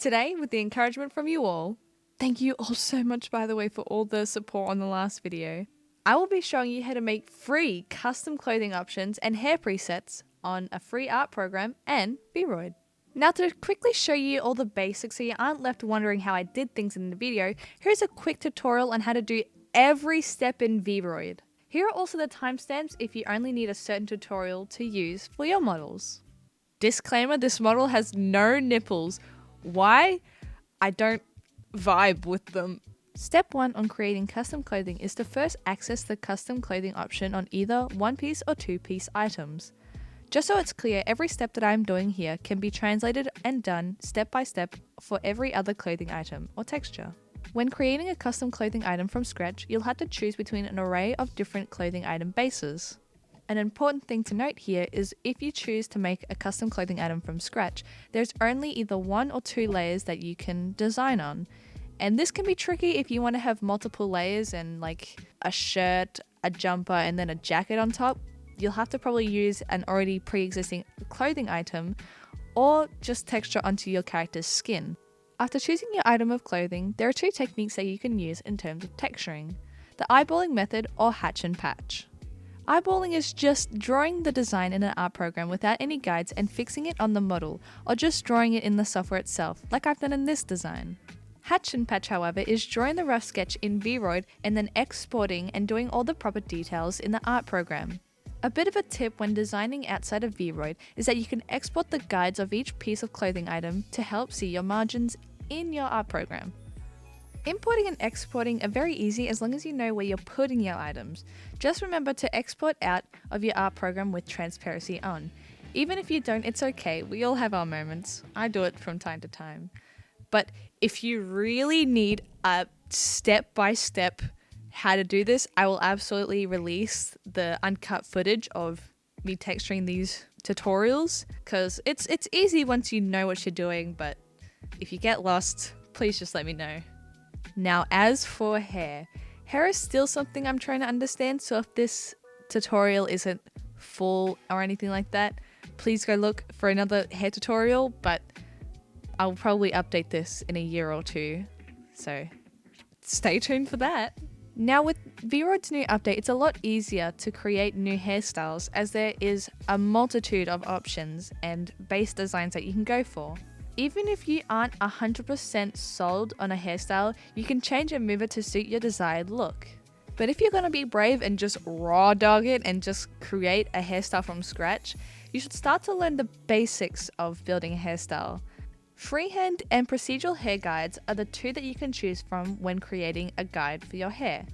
Today, with the encouragement from you all, thank you all so much, by the way, for all the support on the last video. I will be showing you how to make free custom clothing options and hair presets on a free art program and vroid. Now, to quickly show you all the basics so you aren't left wondering how I did things in the video, here's a quick tutorial on how to do every step in vroid. Here are also the timestamps if you only need a certain tutorial to use for your models. Disclaimer, this model has no nipples. Why? I don't vibe with them. Step 1 on creating custom clothing is to first access the custom clothing option on either one-piece or two-piece items. Just so it's clear, every step that I'm doing here can be translated and done step by step for every other clothing item or texture. When creating a custom clothing item from scratch, you'll have to choose between an array of different clothing item bases. An important thing to note here is if you choose to make a custom clothing item from scratch, there's only either 1 or 2 layers that you can design on. And this can be tricky if you want to have multiple layers and like a shirt, a jumper, and then a jacket on top. You'll have to probably use an already pre-existing clothing item or just texture onto your character's skin. After choosing your item of clothing, there are 2 techniques that you can use in terms of texturing: the eyeballing method or hatch and patch. Eyeballing is just drawing the design in an art program without any guides and fixing it on the model, or just drawing it in the software itself, like I've done in this design. Hatch and patch, however, is drawing the rough sketch in vroid and then exporting and doing all the proper details in the art program. A bit of a tip when designing outside of vroid is that you can export the guides of each piece of clothing item to help see your margins in your art program. Importing and exporting are very easy as long as you know where you're putting your items. Just remember to export out of your art program with transparency on. Even if you don't, it's okay. We all have our moments. I do it from time to time. But if you really need a step-by-step how to do this, I will absolutely release the uncut footage of me texturing these tutorials, because it's easy once you know what you're doing, but if you get lost, please just let me know. Now, as for hair is still something I'm trying to understand, so if this tutorial isn't full or anything like that, please go look for another hair tutorial, but I'll probably update this in a year or 2, so stay tuned for that. Now, with vroid's new update, it's a lot easier to create new hairstyles as there is a multitude of options and base designs that you can go for. Even if you aren't 100% sold on a hairstyle, you can change and move it to suit your desired look. But if you're going to be brave and just raw dog it and just create a hairstyle from scratch, you should start to learn the basics of building a hairstyle. Freehand and procedural hair guides are the 2 that you can choose from when creating a guide for your hair.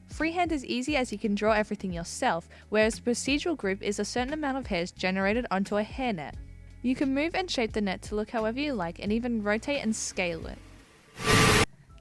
Freehand is easy as you can draw everything yourself, whereas procedural group is a certain amount of hairs generated onto a hairnet. You can move and shape the net to look however you like and even rotate and scale it.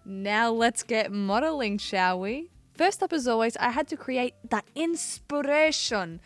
Now let's get modeling, shall we? First up, as always, I had to create the inspiration,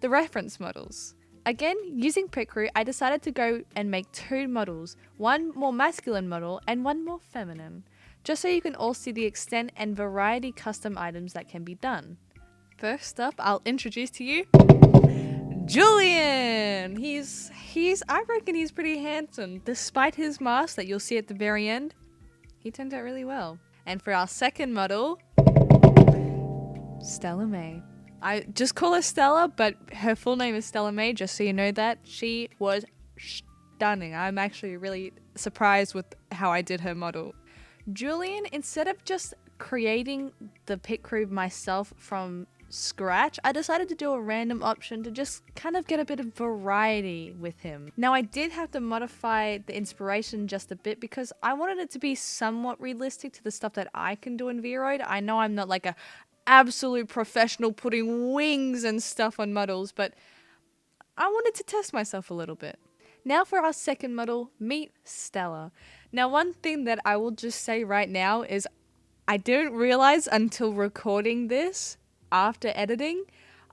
the reference models. Again, using Piccrews, I decided to go and make 2 models, one more masculine model and one more feminine, just so you can all see the extent and variety custom items that can be done. First up, I'll introduce to you Julian! I reckon he's pretty handsome. Despite his mask that you'll see at the very end, he turned out really well. And for our second model, Stella May. I just call her Stella, but her full name is Stella May, just so you know that. She was stunning. I'm actually really surprised with how I did her model. Julian, instead of just creating the Piccrews myself from scratch, I decided to do a random option to just kind of get a bit of variety with him. Now, I did have to modify the inspiration just a bit because I wanted it to be somewhat realistic to the stuff that I can do in vroid. I know I'm not like a absolute professional putting wings and stuff on models, but I wanted to test myself a little bit. Now for our second model, meet Stella. Now, one thing that I will just say right now is I didn't realize until recording this after editing,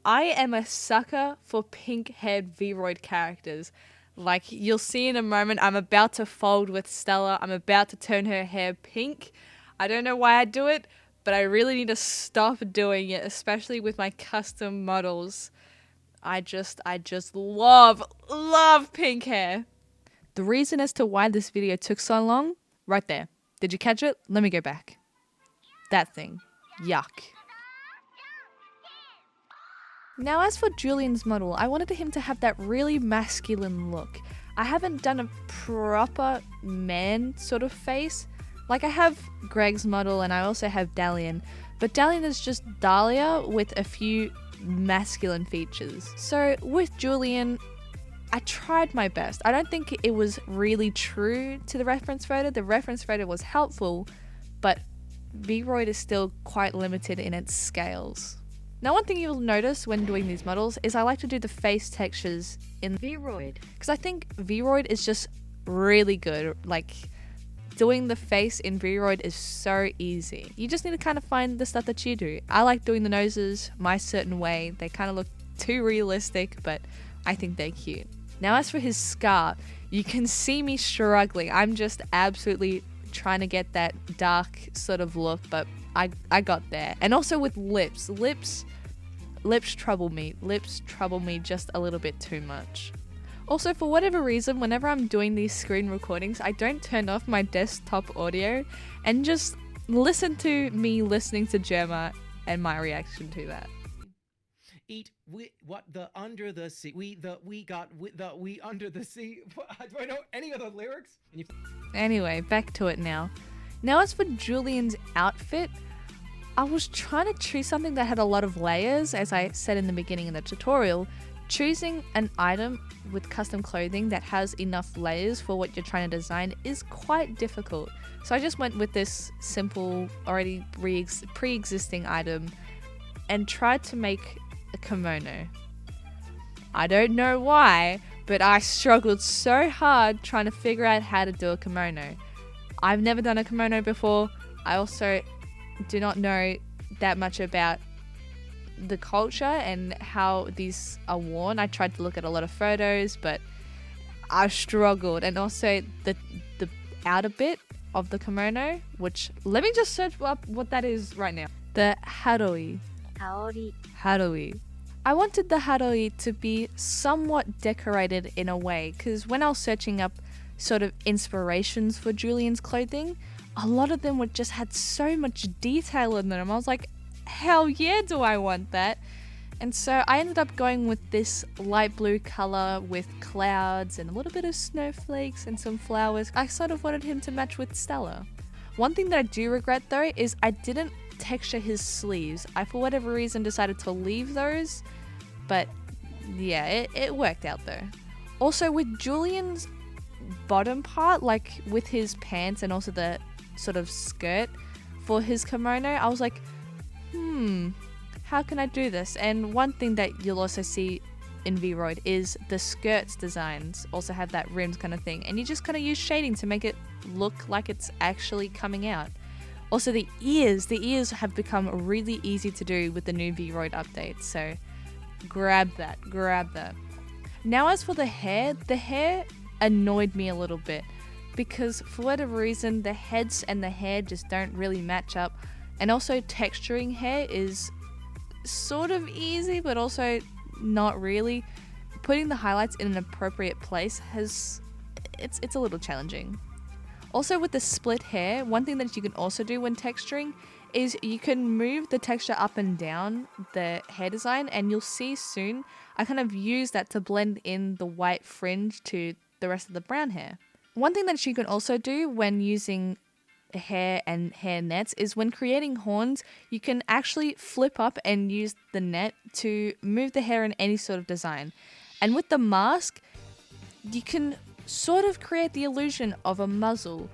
I am a sucker for pink-haired vroid characters. Like, you'll see in a moment, I'm about to fold with Stella. I'm about to turn her hair pink. I don't know why I do it, but I really need to stop doing it, especially with my custom models. I just love pink hair. The reason as to why this video took so long, right there. Did you catch it? Let me go back. That thing. Yuck. Now as for Julian's model, I wanted him to have that really masculine look. I haven't done a proper man sort of face. Like I have Greg's model and I also have Dalian, but Dalian is just Dahlia with a few masculine features. So with Julian, I tried my best. I don't think it was really true to the reference photo. The reference photo was helpful, but vroid is still quite limited in its scales. Now one thing you'll notice when doing these models is I like to do the face textures in vroid, because I think vroid is just really good. Like doing the face in vroid is so easy. You just need to kind of find the stuff that you do. I like doing the noses my certain way. They kind of look too realistic, but I think they're cute. Now as for his scar, you can see me struggling. I'm just absolutely trying to get that dark sort of look, but I got there. And also with lips trouble me. Lips trouble me just a little bit too much. Also, for whatever reason, whenever I'm doing these screen recordings, I don't turn off my desktop audio and just listen to me listening to Gemma and my reaction to that. Eat what the under the sea we under the sea. Do I know any of the lyrics? Anyway, back to it now. Now as for Julian's outfit, I was trying to choose something that had a lot of layers, as I said in the beginning of the tutorial. Choosing an item with custom clothing that has enough layers for what you're trying to design is quite difficult. So I just went with this simple, already pre-existing item and tried to make a kimono. I don't know why, but I struggled so hard trying to figure out how to do a kimono. I've never done a kimono before. I also do not know that much about the culture and how these are worn. I tried to look at a lot of photos, but I struggled. And also the outer bit of the kimono, which let me just search up what that is right now. The haroi. I wanted the haroi to be somewhat decorated in a way, because when I was searching up sort of inspirations for Julian's clothing, a lot of them just had so much detail in them. I was like, hell yeah, do I want that? And so I ended up going with this light blue color with clouds and a little bit of snowflakes and some flowers. I sort of wanted him to match with Stella. One thing that I do regret though is I didn't texture his sleeves. I, for whatever reason, decided to leave those, but yeah, it worked out though. Also with Julian's bottom part, like with his pants and also the sort of skirt for his kimono, I was like, how can I do this? And one thing that you'll also see in vroid is the skirts designs also have that rims kind of thing, and you just kind of use shading to make it look like it's actually coming out. Also the ears have become really easy to do with the new vroid update, so grab that. Now as for the hair annoyed me a little bit because for whatever reason the heads and the hair just don't really match up. And also texturing hair is sort of easy, but also not really. Putting the highlights in an appropriate place it's a little challenging. Also with the split hair, one thing that you can also do when texturing is you can move the texture up and down the hair design, and you'll see soon I kind of use that to blend in the white fringe to the rest of the brown hair. One thing that you can also do when using hair and hair nets is when creating horns, you can actually flip up and use the net to move the hair in any sort of design. And with the mask, you can sort of create the illusion of a muzzle.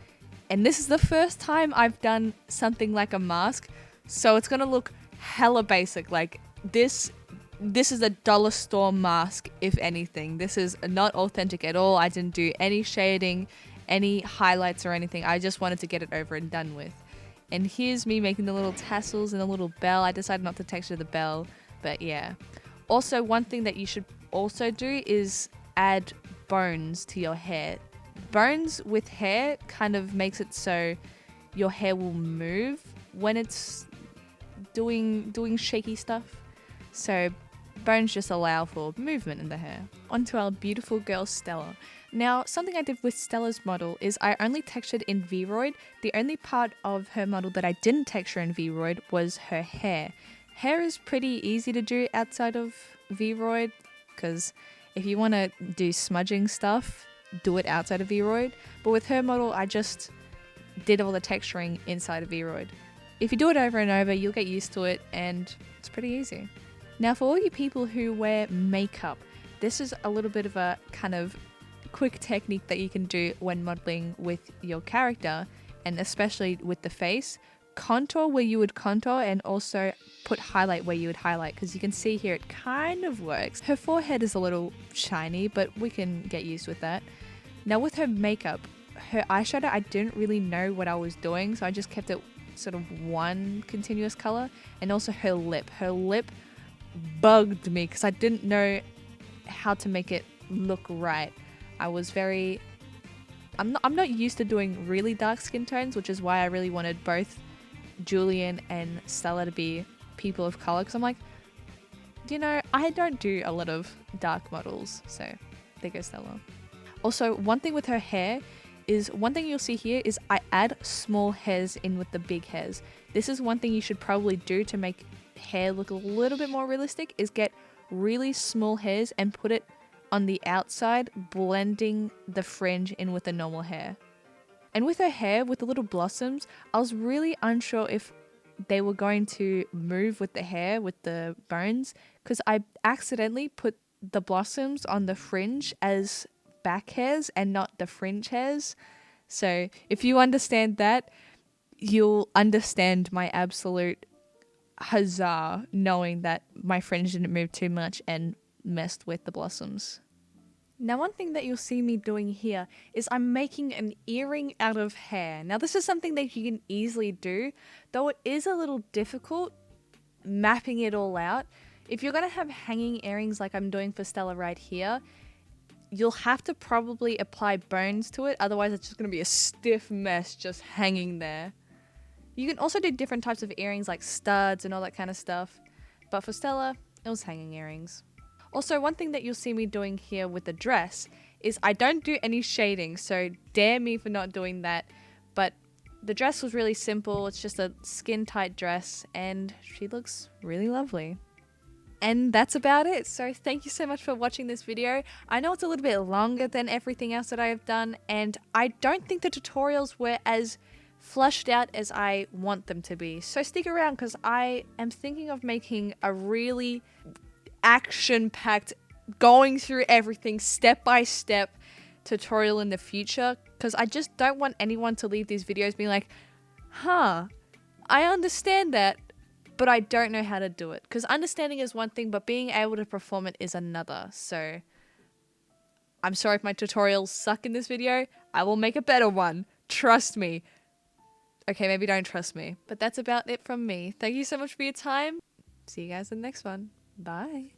And this is the first time I've done something like a mask, so it's gonna look hella basic. Like this is a dollar store mask, if anything. This is not authentic at all. I didn't do any shading, any highlights or anything. I just wanted to get it over and done with. And here's me making the little tassels and the little bell. I decided not to texture the bell, but yeah. Also, one thing that you should also do is add bones to your hair. Bones with hair kind of makes it so your hair will move when it's doing shaky stuff. So bones just allow for movement in the hair. Onto our beautiful girl Stella. Now, something I did with Stella's model is I only textured in vroid. The only part of her model that I didn't texture in vroid was her hair. Hair is pretty easy to do outside of vroid, because if you want to do smudging stuff, do it outside of vroid. But with her model, I just did all the texturing inside of vroid. If you do it over and over, you'll get used to it, and it's pretty easy. Now, for all you people who wear makeup, this is a little bit of a kind of quick technique that you can do when modeling with your character, and especially with the face. Contour where you would contour, and also put highlight where you would highlight, because you can see here it kind of works. Her forehead is a little shiny, but we can get used with that. Now with her makeup, her eyeshadow, I didn't really know what I was doing, so I just kept it sort of one continuous color. And also her lip bugged me because I didn't know how to make it look right. I'm not used to doing really dark skin tones, which is why I really wanted both Julian and Stella to be people of color, because I'm like, you know, I don't do a lot of dark models, so there goes Stella. Also, one thing with her hair is, one thing you'll see here is I add small hairs in with the big hairs. This is one thing you should probably do to make hair look a little bit more realistic, is get really small hairs and put it on the outside, blending the fringe in with the normal hair. And with her hair, with the little blossoms, I was really unsure if they were going to move with the hair, with the bones, because I accidentally put the blossoms on the fringe as back hairs and not the fringe hairs. So if you understand that, you'll understand my absolute huzzah knowing that my fringe didn't move too much and messed with the blossoms. Now, one thing that you'll see me doing here is I'm making an earring out of hair. Now, this is something that you can easily do, though it is a little difficult mapping it all out. If you're going to have hanging earrings like I'm doing for Stella right here, you'll have to probably apply bones to it, otherwise it's just going to be a stiff mess just hanging there. You can also do different types of earrings like studs and all that kind of stuff, but for Stella, it was hanging earrings. Also, one thing that you'll see me doing here with the dress is I don't do any shading, so dare me for not doing that. But the dress was really simple. It's just a skin tight dress and she looks really lovely. And that's about it. So thank you so much for watching this video. I know it's a little bit longer than everything else that I have done, and I don't think the tutorials were as flushed out as I want them to be. So stick around, because I am thinking of making a really action-packed, going through everything step-by-step tutorial in the future, because I just don't want anyone to leave these videos being like, I understand that, but I don't know how to do it. Because understanding is one thing, but being able to perform it is another. So I'm sorry if my tutorials suck in this video. I will make a better one. Trust me. Okay, maybe don't trust me. But that's about it from me. Thank you so much for your time. See you guys in the next one. Bye.